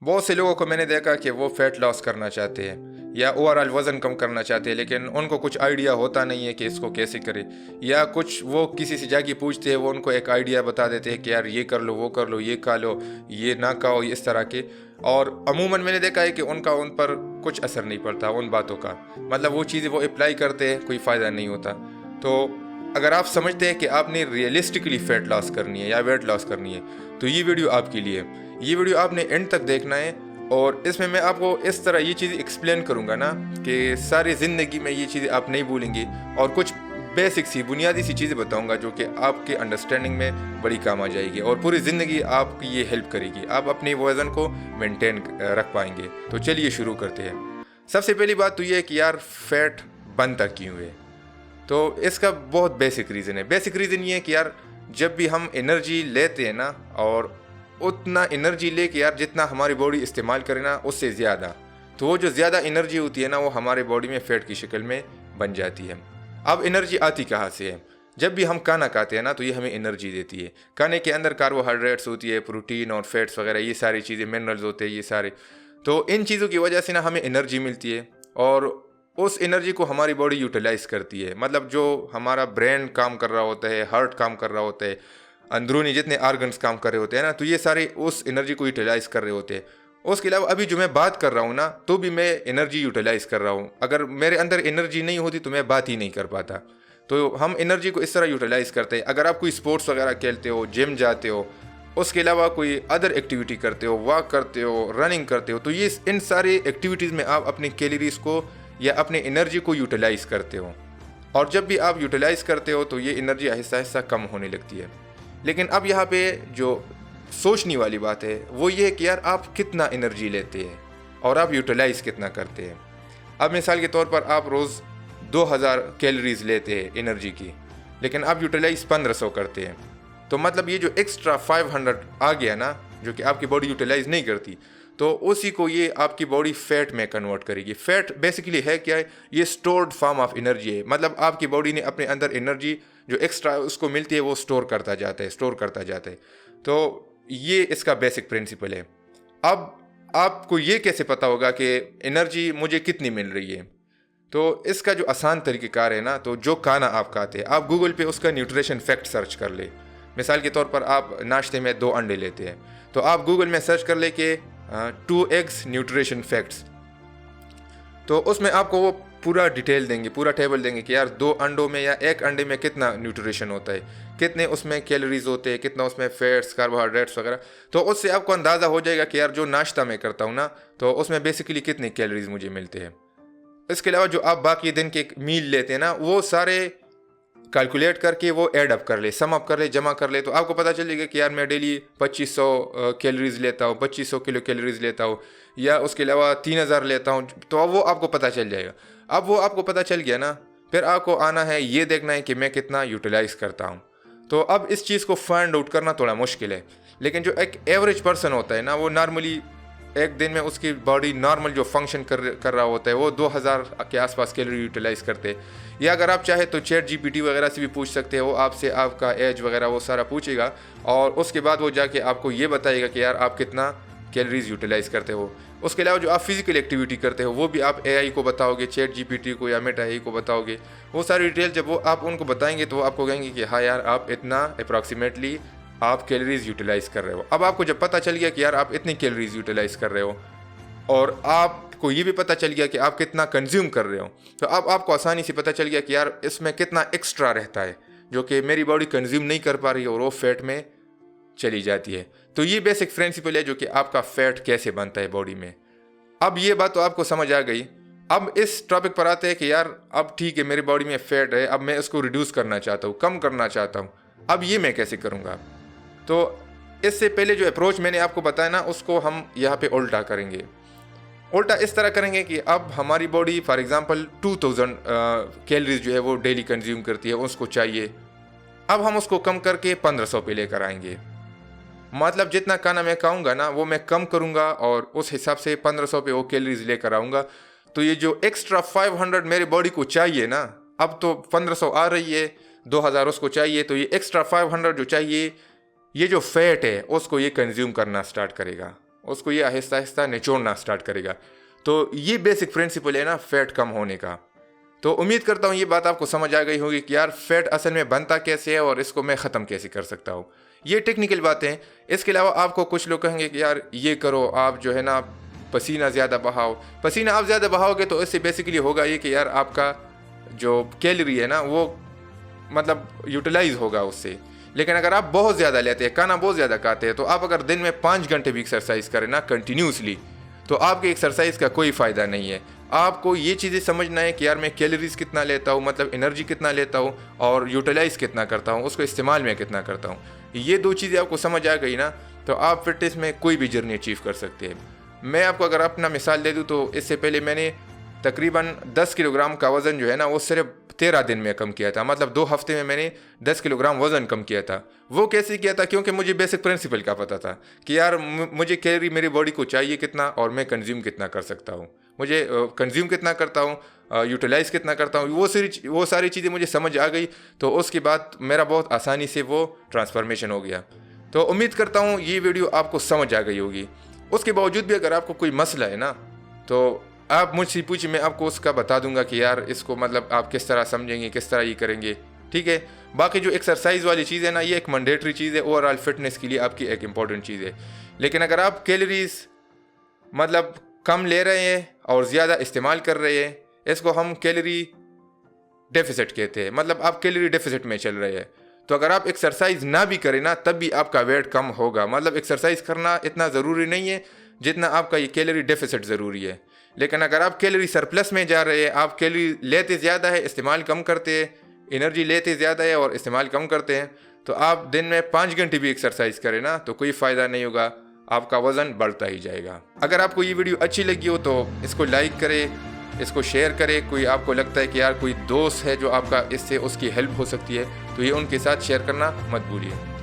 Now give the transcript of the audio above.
बहुत से लोगों को मैंने देखा कि वो फैट लॉस करना चाहते हैं या ओवरऑल वज़न कम करना चाहते हैं, लेकिन उनको कुछ आइडिया होता नहीं है कि इसको कैसे करें, या कुछ वो किसी से जाके पूछते हैं, वो उनको एक आइडिया बता देते हैं कि यार ये कर लो, वो कर लो, ये खा लो, ये ना खाओ, इस तरह के। और अमूमन मैंने देखा है कि उन पर कुछ असर नहीं पड़ता उन बातों का, मतलब वो चीज़ें वो अप्लाई करते हैं, कोई फ़ायदा नहीं होता। तो अगर आप समझते हैं कि आपने रियलिस्टिकली फ़ैट लॉस करनी है या वेट लॉस करनी है, तो ये वीडियो आपके लिए है। ये वीडियो आपने एंड तक देखना है, और इसमें मैं आपको इस तरह ये चीज़ें एक्सप्लेन करूँगा ना कि सारी ज़िंदगी में ये चीज़ें आप नहीं भूलेंगे, और कुछ बेसिक सी बुनियादी सी चीज़ें बताऊँगा जो कि आपके अंडरस्टैंडिंग में बड़ी काम आ जाएगी और पूरी ज़िंदगी आपकी ये हेल्प करेगी, आप अपने वज़न को मेंटेन रख पाएंगे। तो चलिए शुरू करते हैं। सबसे पहली बात तो ये है कि यार फैट बनता क्यों है। तो इसका बहुत बेसिक रीज़न है। बेसिक रीज़न ये है कि यार जब भी हम एनर्जी लेते हैं ना, और उतना एनर्जी लेके यार जितना हमारी बॉडी इस्तेमाल करे ना उससे ज़्यादा, तो वो जो ज़्यादा एनर्जी होती है ना वो हमारे बॉडी में फ़ैट की शक्ल में बन जाती है। अब एनर्जी आती कहाँ से है? जब भी हम खाना खाते हैं ना तो ये हमें एनर्जी देती है। खाने के अंदर कार्बोहाइड्रेट्स होती है, प्रोटीन और फैट्स वगैरह, ये सारी चीज़ें, मिनरल्स होते हैं ये सारे। तो इन चीज़ों की वजह से ना हमें एनर्जी मिलती है, और उस एनर्जी को हमारी बॉडी यूटिलाइज़ करती है। मतलब जो हमारा ब्रेन काम कर रहा होता है, हार्ट काम कर रहा होता है, अंदरूनी जितने आर्गन्स काम कर रहे होते हैं ना, तो ये सारे उस एनर्जी को यूटिलाइज़ कर रहे होते हैं। उसके अलावा अभी जो मैं बात कर रहा हूँ ना, तो भी मैं एनर्जी यूटिलाइज़ कर रहा हूँ। अगर मेरे अंदर एनर्जी नहीं होती तो मैं बात ही नहीं कर पाता। तो हम एनर्जी को इस तरह यूटिलाइज़ करते हैं। अगर आप कोई स्पोर्ट्स वगैरह खेलते हो, जिम जाते हो, उसके अलावा कोई अदर एक्टिविटी करते हो, वॉक करते हो, रनिंग करते हो, तो ये इन सारी एक्टिविटीज़ में आप अपनी कैलोरीज को या अपनी एनर्जी को यूटिलाइज़ करते हो। और जब भी आप यूटिलाइज़ करते हो तो ये एनर्जी आहिस्ता आहिस्ता कम होने लगती है। लेकिन अब यहाँ पे जो सोचने वाली बात है वो ये है कि यार आप कितना एनर्जी लेते हैं और आप यूटिलाइज़ कितना करते हैं। अब मिसाल के तौर पर आप रोज़ 2000 कैलोरीज लेते हैं एनर्जी की, लेकिन आप यूटिलाइज़ 1500 करते हैं। तो मतलब ये जो एक्स्ट्रा 500 आ गया ना, जो कि आपकी बॉडी यूटिलाइज़ नहीं करती, तो उसी को ये आपकी बॉडी फैट में कन्वर्ट करेगी। फैट बेसिकली है क्या है? ये स्टोर्ड फॉर्म ऑफ एनर्जी है। मतलब आपकी बॉडी ने अपने अंदर एनर्जी जो एक्स्ट्रा उसको मिलती है वो स्टोर करता जाता है। तो ये इसका बेसिक प्रिंसिपल है। अब आपको ये कैसे पता होगा कि एनर्जी मुझे कितनी मिल रही है? तो इसका जो आसान तरीक़ेकार है ना, तो जो खाना आप खाते हैं, आप गूगल पे उसका न्यूट्रिशन फैक्ट सर्च कर ले। मिसाल के तौर पर आप नाश्ते में 2 अंडे लेते हैं, तो आप गूगल में सर्च कर ले कि 2 एग्स न्यूट्रिशन फैक्ट्स। तो उसमें आपको वो पूरा डिटेल देंगे, पूरा टेबल देंगे कि यार 2 अंडों में या 1 अंडे में कितना न्यूट्रिशन होता है, कितने उसमें कैलोरीज होते हैं, कितना उसमें फैट्स, कार्बोहाइड्रेट्स वगैरह। तो उससे आपको अंदाज़ा हो जाएगा कि यार जो नाश्ता मैं करता हूँ ना, तो उसमें बेसिकली कितने कैलोरीज मुझे मिलते हैं। इसके अलावा जो आप बाकी दिन के मील लेते हैं ना, वो सारे कैलकुलेट करके वो ऐड अप कर ले, सम अप कर ले, जमा कर ले, तो आपको पता चलेगा कि यार मैं डेली 2500 कैलोरीज लेता हूँ, 2500 किलो कैलोरीज लेता हूँ, या उसके अलावा 3000 लेता हूँ। तो अब वो आपको पता चल जाएगा। अब वो आपको पता चल गया ना, फिर आपको आना है ये देखना है कि मैं कितना यूटिलाइज़ करता हूँ। तो अब इस चीज़ को फाइंड आउट करना थोड़ा मुश्किल है, लेकिन जो एक एवरेज पर्सन होता है ना, वो नॉर्मली एक दिन में उसकी बॉडी नॉर्मल जो फंक्शन कर रहा होता है वो 2000 के आसपास कैलोरी यूटिलाइज़ करते हैं। या अगर आप चाहे तो चैट जीपीटी वगैरह से भी पूछ सकते हो, वो आपसे आपका एज वगैरह वो सारा पूछेगा, और उसके बाद वो जाके आपको ये बताएगा कि यार आप कितना कैलोरीज यूटिलाइज़ करते हो। उसके अलावा जो आप फिजिकल एक्टिविटी करते हो वो भी आप एआई को बताओगे, चैट जीपीटी को या मेटा एआई को बताओगे। वो सारी डिटेल जब वो आप उनको बताएंगे तो वो आपको कहेंगे कि हाँ यार आप इतना अप्रॉक्सीमेटली आप कैलोरीज यूटिलाइज़ कर रहे हो। अब आपको जब पता चल गया कि यार आप इतनी कैलोरीज यूटिलाइज़ कर रहे हो, और आपको ये भी पता चल गया कि आप कितना कंज्यूम कर रहे हो, तो अब आपको आसानी से पता चल गया कि यार इसमें कितना एक्स्ट्रा रहता है जो कि मेरी बॉडी कंज्यूम नहीं कर पा रही है और वो फैट में चली जाती है। तो ये बेसिक प्रिंसिपल है जो कि आपका फैट कैसे बनता है बॉडी में। अब ये बात तो आपको समझ आ गई। अब इस टॉपिक पर आते हैं कि यार अब ठीक है मेरी बॉडी में फैट है, अब मैं इसको रिड्यूस करना चाहता हूँ, कम करना चाहता हूँ। अब ये मैं कैसे करूँगा? तो इससे पहले जो अप्रोच मैंने आपको बताया ना, उसको हम यहाँ पे उल्टा करेंगे। उल्टा इस तरह करेंगे कि अब हमारी बॉडी फॉर एग्जांपल 2000 कैलोरीज जो है वो डेली कंज्यूम करती है, उसको चाहिए। अब हम उसको कम करके 1500 पे लेकर आएंगे। मतलब जितना खाना मैं खाऊंगा ना वो मैं कम करूंगा और उस हिसाब से 1500 पे वो कैलोरीज लेकर आऊंगा। तो ये जो एक्स्ट्रा 500 मेरी बॉडी को चाहिए ना, अब तो 1500 आ रही है, 2000 उसको चाहिए, तो ये एक्स्ट्रा 500 जो चाहिए, ये जो फैट है उसको ये कंज्यूम करना स्टार्ट करेगा। उसको ये आहिस्ता आहिस्ता निचोड़ना स्टार्ट करेगा। तो ये बेसिक प्रिंसिपल है ना फैट कम होने का। तो उम्मीद करता हूँ ये बात आपको समझ आ गई होगी कि यार फैट असल में बनता कैसे है और इसको मैं ख़त्म कैसे कर सकता हूँ। ये टेक्निकल बातें हैं। इसके अलावा आपको कुछ लोग कहेंगे कि यार ये करो, आप जो है ना पसीना ज़्यादा बहाओ। पसीना आप ज़्यादा बहाओगे तो इससे बेसिकली होगा ये कि यार आपका जो कैलोरी है ना वो मतलब यूटिलाइज होगा उससे। लेकिन अगर आप बहुत ज़्यादा लेते हैं, खाना बहुत ज़्यादा खाते हैं, तो आप अगर दिन में 5 घंटे भी एक्सरसाइज करें ना कंटिन्यूसली, तो आपके एक्सरसाइज का कोई फ़ायदा नहीं है। आपको ये चीज़ें समझना है कि यार मैं कैलोरीज कितना लेता हूँ, मतलब एनर्जी कितना लेता हूँ, और यूटिलाइज कितना करता हूँ, उसको इस्तेमाल में कितना करता हूँ। ये 2 चीज़ें आपको समझ आ गई ना, तो आप फिटनेस में कोई भी जर्नी अचीव कर सकते हैं। मैं आपको अगर अपना मिसाल दे दूँ तो इससे पहले मैंने तकरीबन 10 किलोग्राम का वज़न जो है ना वो सिर्फ 13 दिन में कम किया था। मतलब 2 हफ्ते में मैंने 10 किलोग्राम वज़न कम किया था। वो कैसे किया था? क्योंकि मुझे बेसिक प्रिंसिपल का पता था कि यार मुझे कैलोरी मेरी बॉडी को चाहिए कितना और मैं कंज्यूम कितना कर सकता हूँ, मुझे कंज्यूम कितना करता हूँ, यूटिलाइज़ कितना करता हूँ। वो सारी चीज़ें मुझे समझ आ गई। तो उसके बाद मेरा बहुत आसानी से वो ट्रांसफॉर्मेशन हो गया। तो उम्मीद करता हूँ ये वीडियो आपको समझ आ गई होगी। उसके बावजूद भी अगर आपको कोई मसला है ना तो आप मुझसे पूछिए, मैं आपको उसका बता दूंगा कि यार इसको मतलब आप किस तरह समझेंगे, किस तरह ये करेंगे, ठीक है। बाकी जो एक्सरसाइज वाली चीज़ है ना ये एक मैंडेटरी चीज़ है, ओवरऑल फिटनेस के लिए आपकी एक इम्पॉर्टेंट चीज़ है। लेकिन अगर आप कैलोरीज मतलब कम ले रहे हैं और ज़्यादा इस्तेमाल कर रहे हैं, इसको हम कैलोरी डेफिसिट कहते हैं, मतलब आप कैलोरी डेफिसिट में चल रहे हैं। तो अगर आप एक्सरसाइज ना भी करें ना तब भी आपका वेट कम होगा। मतलब एक्सरसाइज करना इतना ज़रूरी नहीं है जितना आपका ये कैलोरी डेफिसिट ज़रूरी है। लेकिन अगर आप कैलोरी सरप्लस में जा रहे हैं, आप कैलोरी लेते ज़्यादा है, इस्तेमाल कम करते हैं, एनर्जी लेते ज़्यादा है और इस्तेमाल कम करते हैं, तो आप दिन में 5 घंटे भी एक्सरसाइज करें ना तो कोई फ़ायदा नहीं होगा, आपका वज़न बढ़ता ही जाएगा। अगर आपको ये वीडियो अच्छी लगी हो तो इसको लाइक करें, इसको शेयर करें। कोई आपको लगता है कि यार कोई दोस्त है जो आपका इससे उसकी हेल्प हो सकती है तो ये उनके साथ शेयर करना मत भूलिए।